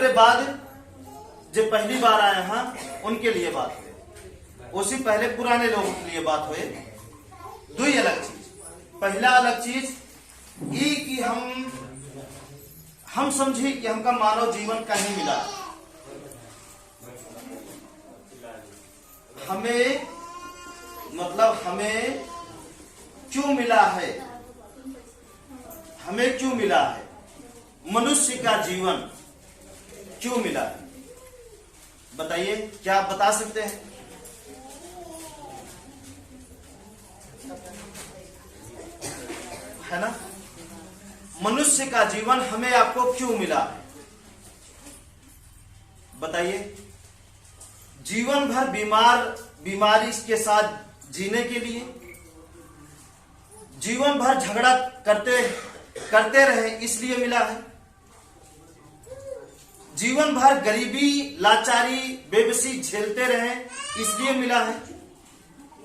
ओकरे बाद जो पहली बार आए हैं उनके लिए बात हुए, उसी पहले पुराने लोगों के लिए बात हुए। दो ही अलग चीज। पहला अलग चीज ये कि हम समझी कि हमका मानव जीवन कहीं मिला, हमें मतलब हमें क्यों मिला है, हमें क्यों मिला है, मनुष्य का जीवन क्यों मिला है। बताइए, क्या आप बता सकते हैं? है ना, मनुष्य का जीवन हमें आपको क्यों मिला है? बताइए। जीवन भर बीमारी के साथ जीने के लिए, जीवन भर झगड़ा करते रहे इसलिए मिला है, जीवन भर गरीबी लाचारी बेबसी झेलते रहे इसलिए मिला है।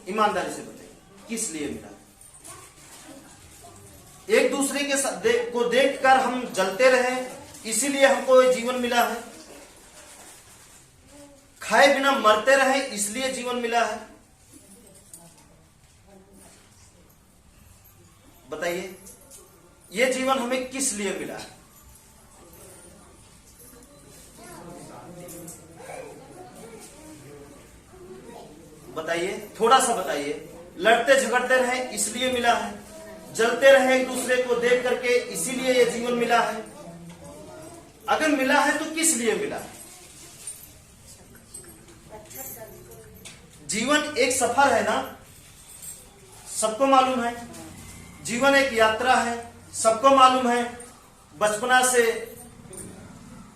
ईमानदारी से बताइए, किस लिए मिला है? एक दूसरे के को देखकर हम जलते रहे इसीलिए हमको ये जीवन मिला है, खाए बिना मरते रहे इसलिए जीवन मिला है। बताइए, ये जीवन हमें किस लिए मिला है? बताइए, थोड़ा सा बताइए। लड़ते झगड़ते रहे इसलिए मिला है, जलते रहे एक दूसरे को देख करके इसीलिए ये जीवन मिला है। अगर मिला है तो किस लिए मिला है? जीवन एक सफर है ना, सबको मालूम है। जीवन एक यात्रा है, सबको मालूम है। बचपना से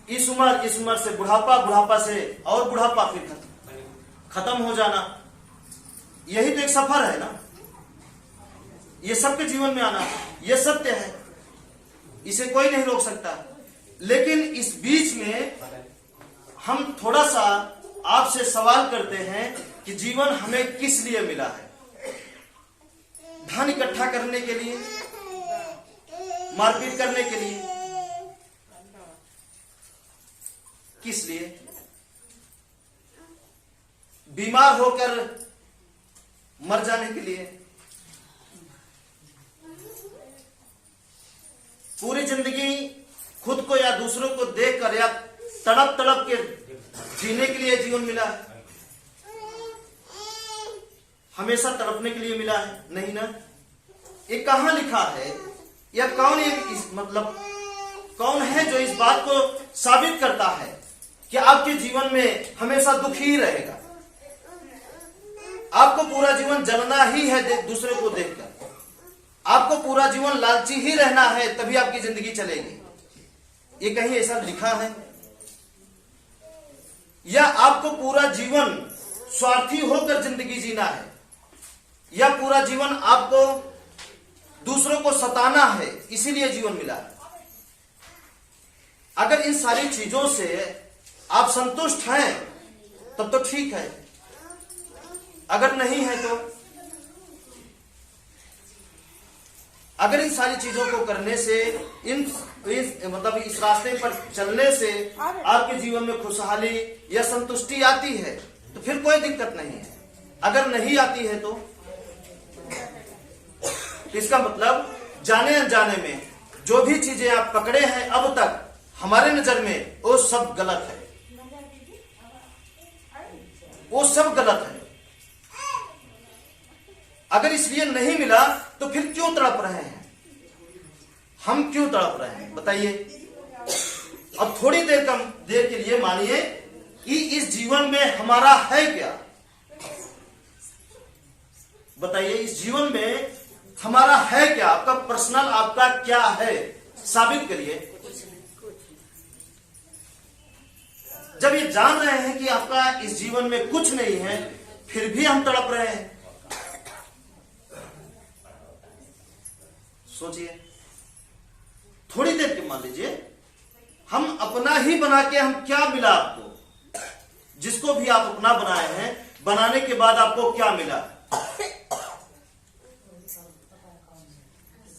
इस उम्र से बुढ़ापा से और बुढ़ापा, फिर खत्म हो जाना, यही तो एक सफर है ना। ये सबके जीवन में आना, ये सत्य है, इसे कोई नहीं रोक सकता। लेकिन इस बीच में हम थोड़ा सा आपसे सवाल करते हैं कि जीवन हमें किस लिए मिला है? धन इकट्ठा करने के लिए, मारपीट करने के लिए, किस लिए? बीमार होकर मर जाने के लिए, पूरी जिंदगी खुद को या दूसरों को देखकर या तड़प तड़प के जीने के लिए जीवन मिला है? हमेशा तड़पने के लिए मिला है? नहीं ना। ये कहां लिखा है या कौन कौन है जो इस बात को साबित करता है कि आपके जीवन में हमेशा दुख ही रहेगा? आपको पूरा जीवन जलना ही है दूसरे को देखकर, आपको पूरा जीवन लालची ही रहना है, तभी आपकी जिंदगी चलेगी। ये कहीं ऐसा लिखा है? या आपको पूरा जीवन स्वार्थी होकर जिंदगी जीना है, या पूरा जीवन आपको दूसरों को सताना है इसीलिए जीवन मिला है? अगर इन सारी चीजों से आप संतुष्ट हैं तब तो ठीक है, अगर नहीं है तो, अगर इन सारी चीजों को करने से इस रास्ते पर चलने से आपके जीवन में खुशहाली या संतुष्टि आती है तो फिर कोई दिक्कत नहीं है। अगर नहीं आती है तो इसका मतलब जाने अनजाने में जो भी चीजें आप पकड़े हैं अब तक हमारे नजर में, वो सब गलत है, वो सब गलत है। अगर इसलिए नहीं मिला तो फिर क्यों तड़प रहे हैं? हम क्यों तड़प रहे हैं? बताइए। अब थोड़ी देर के लिए मानिए कि इस जीवन में हमारा है क्या? बताइए, इस जीवन में हमारा है क्या? आपका पर्सनल आपका क्या है? साबित करिए। जब ये जान रहे हैं कि आपका इस जीवन में कुछ नहीं है, फिर भी हम तड़प रहे हैं। सोचिए, थोड़ी देर के मान लीजिए हम अपना ही बना के, हम क्या मिला आपको? जिसको भी आप अपना बनाए हैं, बनाने के बाद आपको क्या मिला?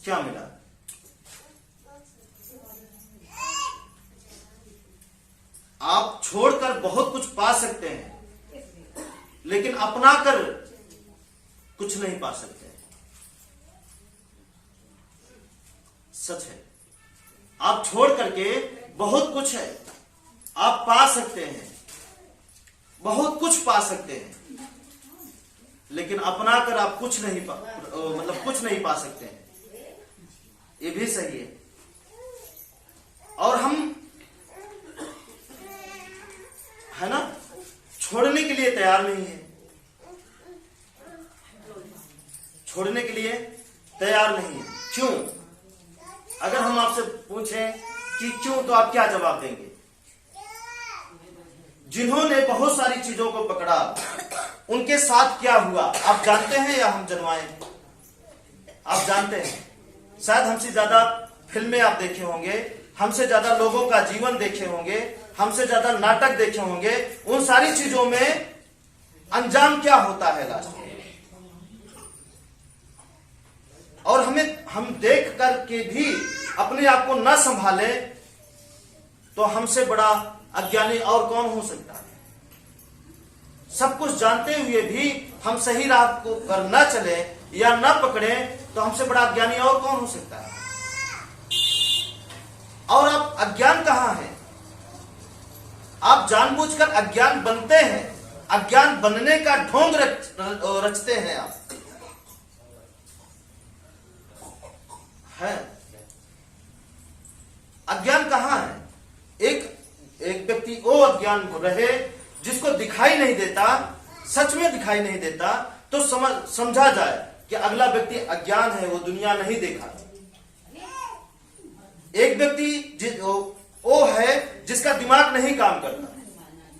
क्या मिला? आप छोड़कर बहुत कुछ पा सकते हैं, लेकिन अपना कर कुछ नहीं पा सकते। सच है, आप छोड़ करके बहुत कुछ है आप पा सकते हैं, बहुत कुछ पा सकते हैं, लेकिन अपना कर आप कुछ नहीं कुछ नहीं पा सकते हैं। ये भी सही है। और हम है ना, छोड़ने के लिए तैयार नहीं है, छोड़ने के लिए तैयार नहीं है। क्यों? अगर हम आपसे पूछें कि क्यों, तो आप क्या जवाब देंगे? जिन्होंने बहुत सारी चीजों को पकड़ा, उनके साथ क्या हुआ आप जानते हैं या हम जनवाएं? आप जानते हैं। शायद हमसे ज्यादा फिल्में आप देखे होंगे, हमसे ज्यादा लोगों का जीवन देखे होंगे, हमसे ज्यादा नाटक देखे होंगे। उन सारी चीजों में अंजाम क्या होता है लास्ट में? और हम देख करके भी अपने आप को न संभाले तो हमसे बड़ा अज्ञानी और कौन हो सकता है? सब कुछ जानते हुए भी हम सही राह को पर न चले या न पकड़े तो हमसे बड़ा अज्ञानी और कौन हो सकता है? और आप अज्ञान कहां है? आप जानबूझकर अज्ञान बनते हैं, अज्ञान बनने का ढोंग रचते हैं आप, है। अज्ञान कहां है? एक व्यक्ति वो अज्ञान रहे जिसको दिखाई नहीं देता, सच में दिखाई नहीं देता, तो समझा जाए कि अगला व्यक्ति अज्ञान है, वो दुनिया नहीं देखा। एक व्यक्ति वो है जिसका दिमाग नहीं काम करता,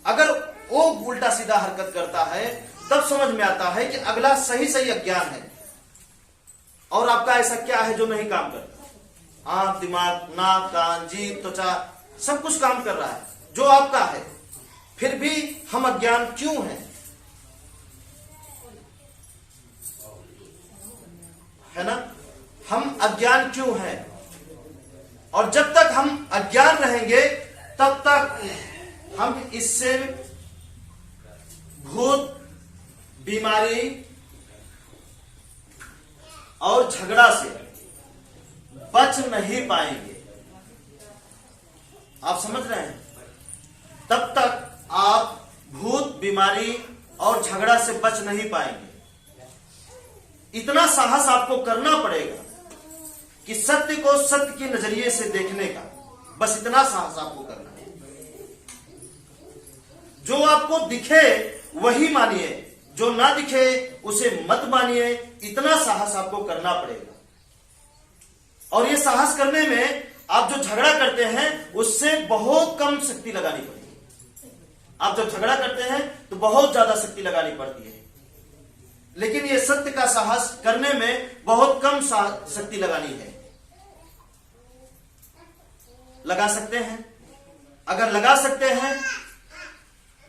अगर वो उल्टा सीधा हरकत करता है तब समझ में आता है कि अगला सही अज्ञान है। और आपका ऐसा क्या है जो नहीं काम करता? आंख, दिमाग, नाक, कान, जीभ, त्वचा सब कुछ काम कर रहा है जो आपका है, फिर भी हम अज्ञान क्यों हैं? है ना, हम अज्ञान क्यों हैं? और जब तक हम अज्ञान रहेंगे तब तक हम इससे भूत, बीमारी और झगड़ा से बच नहीं पाएंगे। आप समझ रहे हैं? तब तक आप भूत, बीमारी और झगड़ा से बच नहीं पाएंगे। इतना साहस आपको करना पड़ेगा कि सत्य को सत्य के नजरिए से देखने का, बस इतना साहस आपको करना है। जो आपको दिखे वही मानिए, जो ना दिखे उसे मत मानिए, इतना साहस आपको करना पड़ेगा। और ये साहस करने में आप जो झगड़ा करते हैं उससे बहुत कम शक्ति लगानी पड़ेगी। आप जब झगड़ा करते हैं तो बहुत ज्यादा शक्ति लगानी पड़ती है, लेकिन ये सत्य का साहस करने में बहुत कम शक्ति लगानी है। लगा सकते हैं? अगर लगा सकते हैं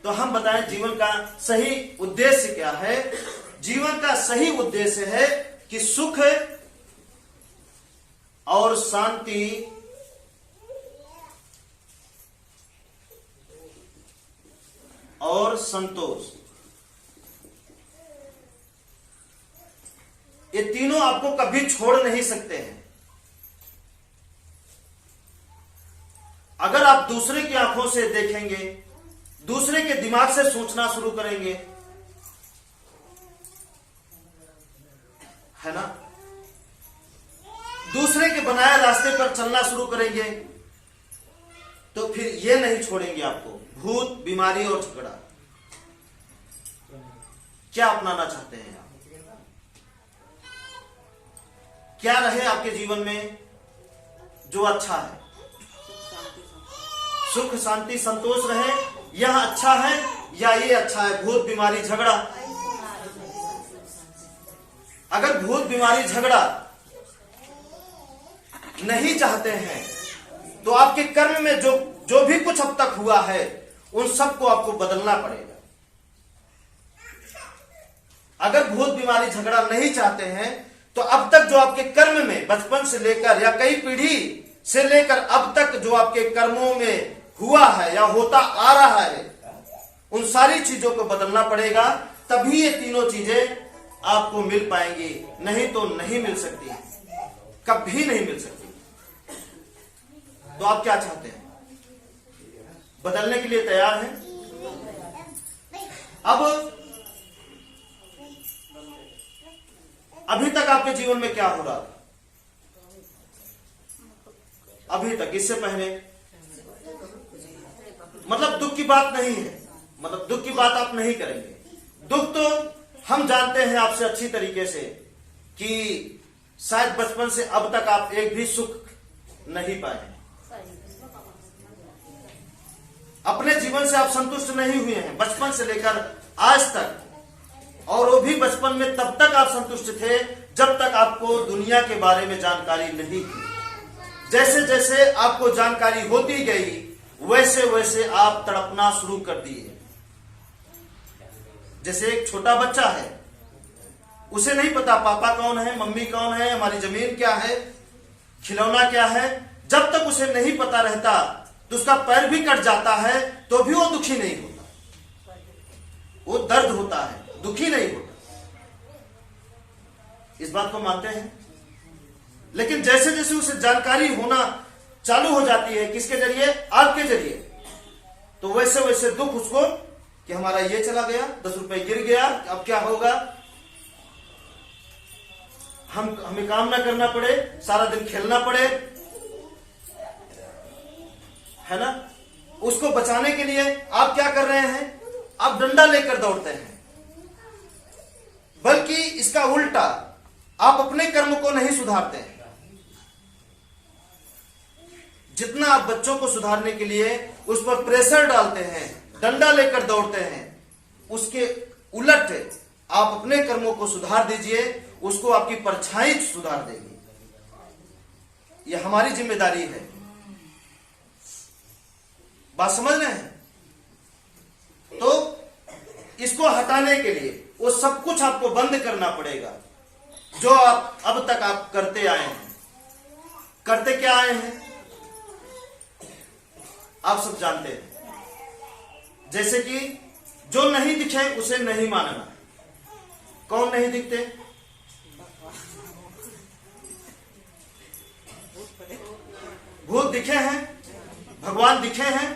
तो हम बताएं जीवन का सही उद्देश्य क्या है? जीवन का सही उद्देश्य है कि सुख और शांति और संतोष, ये तीनों आपको कभी छोड़ नहीं सकते हैं। अगर आप दूसरे की आंखों से देखेंगे, दूसरे के दिमाग से सोचना शुरू करेंगे, है ना, दूसरे के बनाए रास्ते पर चलना शुरू करेंगे, तो फिर ये नहीं छोड़ेंगे आपको। भूत, बीमारी और झगड़ा क्या अपनाना चाहते हैं आप? क्या रहे आपके जीवन में जो अच्छा है? सुख, शांति, संतोष रहे, यह अच्छा है या ये अच्छा है? भूत, बीमारी, झगड़ा। अगर भूत, बीमारी, झगड़ा नहीं चाहते हैं तो आपके कर्म में जो भी कुछ अब तक हुआ है उन सबको आपको बदलना पड़ेगा। अगर भूत, बीमारी, झगड़ा नहीं चाहते हैं तो अब तक जो आपके कर्म में बचपन से लेकर या कई पीढ़ी से लेकर अब तक जो आपके कर्मों में हुआ है या होता आ रहा है, उन सारी चीजों को बदलना पड़ेगा, तभी ये तीनों चीजें आपको मिल पाएंगी, नहीं तो नहीं मिल सकती, कभी नहीं मिल सकती। तो आप क्या चाहते हैं? बदलने के लिए तैयार हैं? अब अभी तक आपके जीवन में क्या हो रहा था? अभी तक, इससे पहले मतलब दुख की बात नहीं है, मतलब दुख की बात आप नहीं करेंगे। दुख तो हम जानते हैं आपसे अच्छी तरीके से कि शायद बचपन से अब तक आप एक भी सुख नहीं पाए, अपने जीवन से आप संतुष्ट नहीं हुए हैं बचपन से लेकर आज तक, और वो भी बचपन में तब तक आप संतुष्ट थे जब तक आपको दुनिया के बारे में जानकारी नहीं थी। जैसे जैसे आपको जानकारी होती गई वैसे वैसे आप तड़पना शुरू कर दिए। जैसे एक छोटा बच्चा है, उसे नहीं पता पापा कौन है, मम्मी कौन है, हमारी जमीन क्या है, खिलौना क्या है। जब तक उसे नहीं पता रहता तो उसका पैर भी कट जाता है तो भी वो दुखी नहीं होता, वो दर्द होता है, दुखी नहीं होता। इस बात को मानते हैं। लेकिन जैसे जैसे उसे जानकारी होना चालू हो जाती है, किसके जरिए? आपके जरिए, तो वैसे वैसे दुख उसको कि हमारा ये चला गया, 10 रुपए गिर गया, अब क्या होगा, हमें काम ना करना पड़े, सारा दिन खेलना पड़े, है ना। उसको बचाने के लिए आप क्या कर रहे हैं? आप डंडा लेकर दौड़ते हैं। बल्कि इसका उल्टा, आप अपने कर्म को नहीं सुधारते हैं। जितना आप बच्चों को सुधारने के लिए उस पर प्रेशर डालते हैं, डंडा लेकर दौड़ते हैं, उसके उलट आप अपने कर्मों को सुधार दीजिए, उसको आपकी परछाई सुधार देगी। यह हमारी जिम्मेदारी है। बात समझ रहे हैं? तो इसको हटाने के लिए वो सब कुछ आपको बंद करना पड़ेगा जो आप अब तक आप करते आए हैं। करते क्या आए हैं आप सब जानते हैं। जैसे कि जो नहीं दिखे उसे नहीं मानना। कौन नहीं दिखते? भूत दिखे हैं, भगवान दिखे हैं,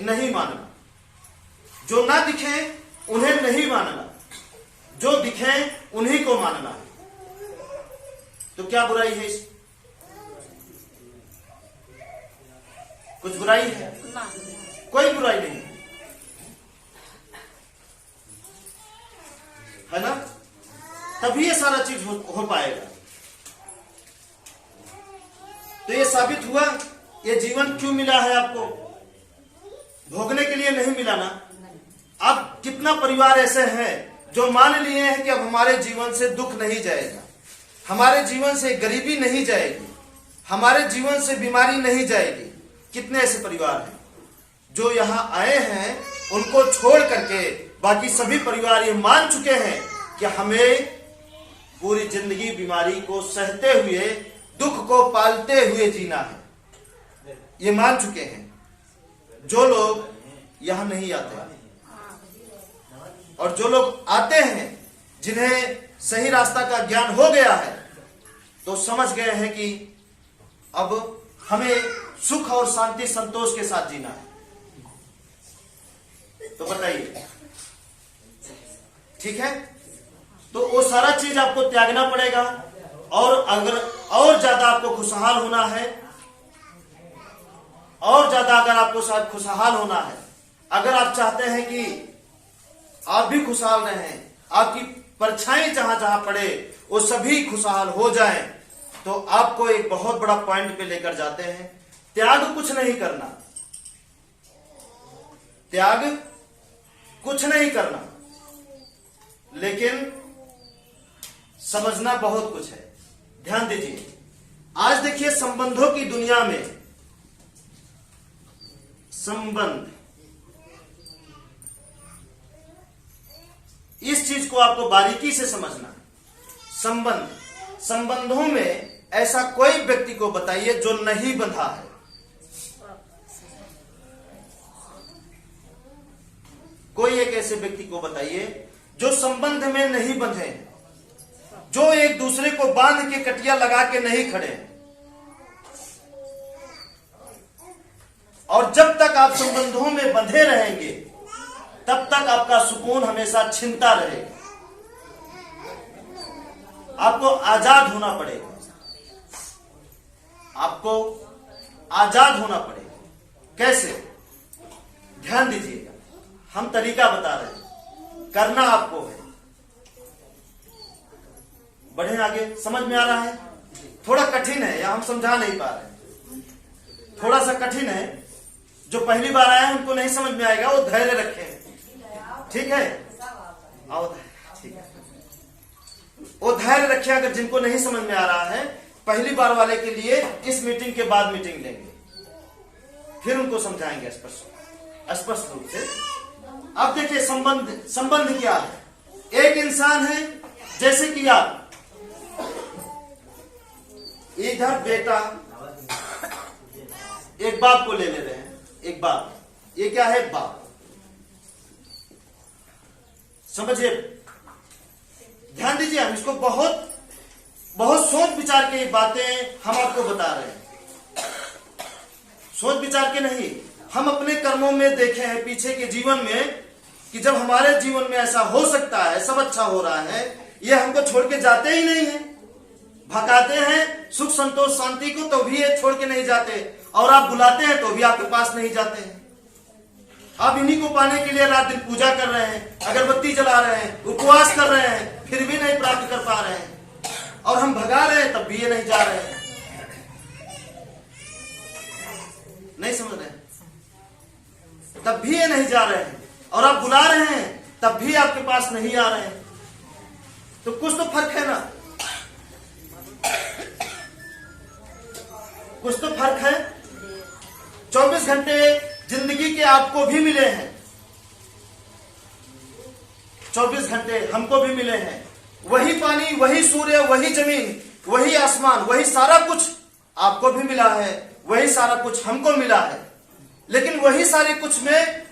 नहीं मानना। जो ना दिखे उन्हें नहीं मानना, जो दिखे उन्हीं को मानना है। तो क्या बुराई है इस? कुछ बुराई है? कोई बुराई नहीं है ना। तभी ये सारा चीज हो पाएगा। तो ये साबित हुआ, ये जीवन क्यों मिला है आपको? भोगने के लिए नहीं मिला ना। अब कितना परिवार ऐसे हैं जो मान लिए हैं कि अब हमारे जीवन से दुख नहीं जाएगा, हमारे जीवन से गरीबी नहीं जाएगी, हमारे जीवन से बीमारी नहीं जाएगी। कितने ऐसे परिवार हैं जो यहां आए हैं, उनको छोड़ करके बाकी सभी परिवार ये मान चुके हैं कि हमें पूरी जिंदगी बीमारी को सहते हुए, दुख को पालते हुए जीना है। ये मान चुके हैं। जो लोग यहां नहीं आते और जो लोग आते हैं, जिन्हें सही रास्ता का ज्ञान हो गया है, तो समझ गए हैं कि अब हमें सुख और शांति संतोष के साथ जीना है। तो बताइए, ठीक है? तो वो सारा चीज आपको त्यागना पड़ेगा। और अगर और ज्यादा आपको खुशहाल होना है, और ज्यादा अगर आपको शायद खुशहाल होना है, अगर आप चाहते हैं कि आप भी खुशहाल रहें, आपकी परछाई जहां जहां पड़े वो सभी खुशहाल हो जाएं, तो आपको एक बहुत बड़ा पॉइंट पे लेकर जाते हैं। त्याग कुछ नहीं करना, त्याग कुछ नहीं करना, लेकिन समझना बहुत कुछ है। ध्यान दीजिए, आज देखिए संबंधों की दुनिया में संबंध, इस चीज को आपको बारीकी से समझना है। संबंध, संबंधों में ऐसा कोई व्यक्ति को बताइए जो नहीं बंधा है। कोई एक ऐसे व्यक्ति को बताइए जो संबंध में नहीं बंधे, जो एक दूसरे को बांध के कटिया लगा के नहीं खड़े। और जब तक आप संबंधों में बंधे रहेंगे तब तक आपका सुकून हमेशा छिनता रहेगा। आपको आजाद होना पड़ेगा, आपको आजाद होना पड़ेगा। कैसे? ध्यान दीजिएगा, हम तरीका बता रहे हैं, करना आपको है। बढ़े आगे, समझ में आ रहा है? थोड़ा कठिन है या हम समझा नहीं पा रहे, थोड़ा सा कठिन है। जो पहली बार आए हैं उनको नहीं समझ में आएगा, वो धैर्य रखें, ठीक है? आओ, ठीक है, वो धैर्य रखिए। अगर जिनको नहीं समझ में आ रहा है, पहली बार वाले के लिए इस मीटिंग के बाद मीटिंग लेंगे, फिर उनको समझाएंगे स्पष्ट रूप से। अब देखिए संबंध क्या है। एक इंसान है, जैसे कि आप इधर बेटा, एक बाप को ले रहे हैं, एक बाप, ये क्या है? बाप। समझिए, ध्यान दीजिए, हम इसको बहुत बहुत सोच विचार के बातें हम आपको बता रहे हैं, सोच विचार के नहीं। हम अपने कर्मों में देखे हैं पीछे के जीवन में कि जब हमारे जीवन में ऐसा हो सकता है, सब अच्छा हो रहा है, ये हमको छोड़ के जाते ही नहीं है, भगाते हैं सुख संतोष शांति को, तो भी ये छोड़ के नहीं जाते। और आप बुलाते हैं तो भी आपके पास नहीं जाते हैं। आप इन्हीं को पाने के लिए रात दिन पूजा कर रहे हैं, अगरबत्ती जला रहे हैं, उपवास कर रहे हैं, फिर भी नहीं प्राप्त कर पा रहे हैं। और हम भगा रहे हैं तब भी ये नहीं जा रहे हैं। नहीं समझ रहे हैं? तब भी ये नहीं जा रहे हैं। और आप बुला रहे हैं तब भी आपके पास नहीं आ रहे हैं। तो कुछ तो फर्क है ना, कुछ तो फर्क है। 24 घंटे जिंदगी के आपको भी मिले हैं, 24 घंटे हमको भी मिले हैं। वही पानी, वही सूर्य, वही जमीन, वही आसमान, वही सारा कुछ आपको भी मिला है, वही सारा कुछ हमको मिला है। लेकिन वही सारे कुछ में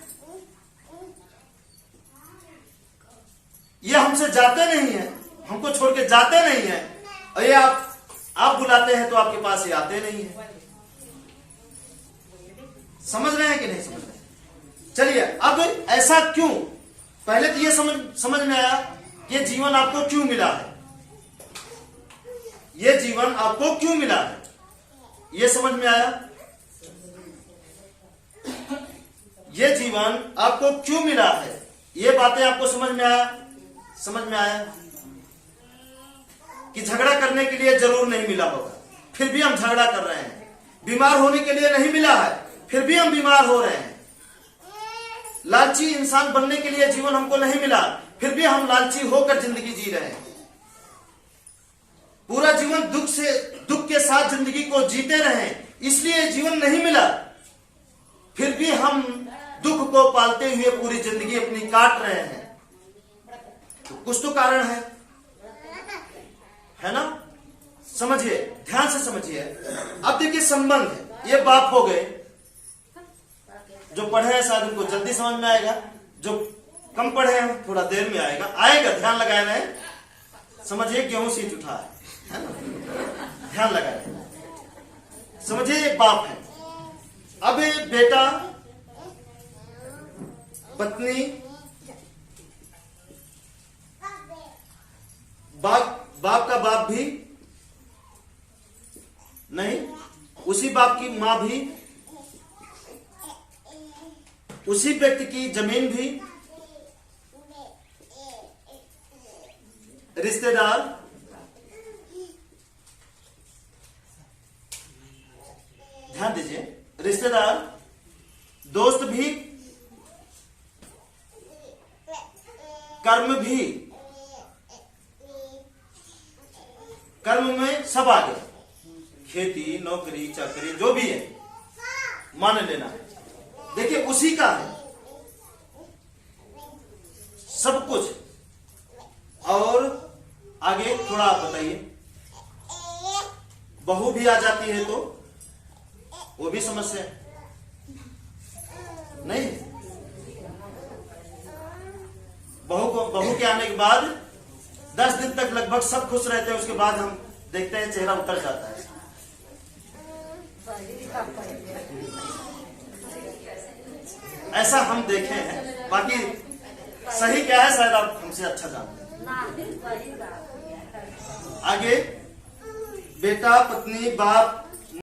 ये हमसे जाते नहीं है, हमको छोड़ के जाते नहीं है। और ये आप बुलाते हैं तो आपके पास ये आते नहीं है। समझ रहे हैं कि नहीं समझ रहे? चलिए, अब ऐसा क्यों? पहले तो ये समझ में आया कि ये जीवन आपको क्यों मिला है, ये जीवन आपको क्यों मिला है, ये समझ में आया। ये जीवन आपको क्यों मिला है, ये बातें आपको समझ में आया। समझ में आया कि झगड़ा करने के लिए जरूर नहीं मिला होगा, फिर भी हम झगड़ा कर रहे हैं। बीमार होने के लिए नहीं मिला है, फिर भी हम बीमार हो रहे हैं। लालची इंसान बनने के लिए जीवन हमको नहीं मिला, फिर भी हम लालची होकर जिंदगी जी रहे हैं। पूरा जीवन दुख के साथ जिंदगी को जीते रहे, इसलिए जीवन नहीं मिला, फिर भी हम दुख को पालते हुए पूरी जिंदगी अपनी काट रहे हैं। तो कुछ तो कारण है ना? समझिए, ध्यान से समझिए। अब देखिए संबंध है, ये बाप हो गए। जो पढ़े हैं शायद उनको जल्दी समझ में आएगा, जो कम पढ़े हैं थोड़ा देर में आएगा। ध्यान लगाए रहे, समझिए गेहूं सीट उठा है ना? ध्यान लगाए, समझिए ये बाप है। अब ये बेटा, पत्नी, बाप का बाप भी नहीं, उसी बाप की मां भी, उसी व्यक्ति की जमीन भी, रिश्तेदार, ध्यान दीजिए, रिश्तेदार, दोस्त भी, कर्म भी, कर्म में सब आ गए, खेती, नौकरी, चाकरी, जो भी है मान लेना है। देखिए उसी का है सब कुछ। और आगे थोड़ा आप बताइए, बहू भी आ जाती है तो वो भी समस्या नहीं है। बहू के आने के बाद 10 दिन तक लगभग सब खुश रहते हैं, उसके बाद हम देखते हैं चेहरा उतर जाता है। ऐसा हम देखे हैं, बाकी सही क्या है शायद आप हमसे अच्छा जानते हैं। आगे बेटा, पत्नी, बाप,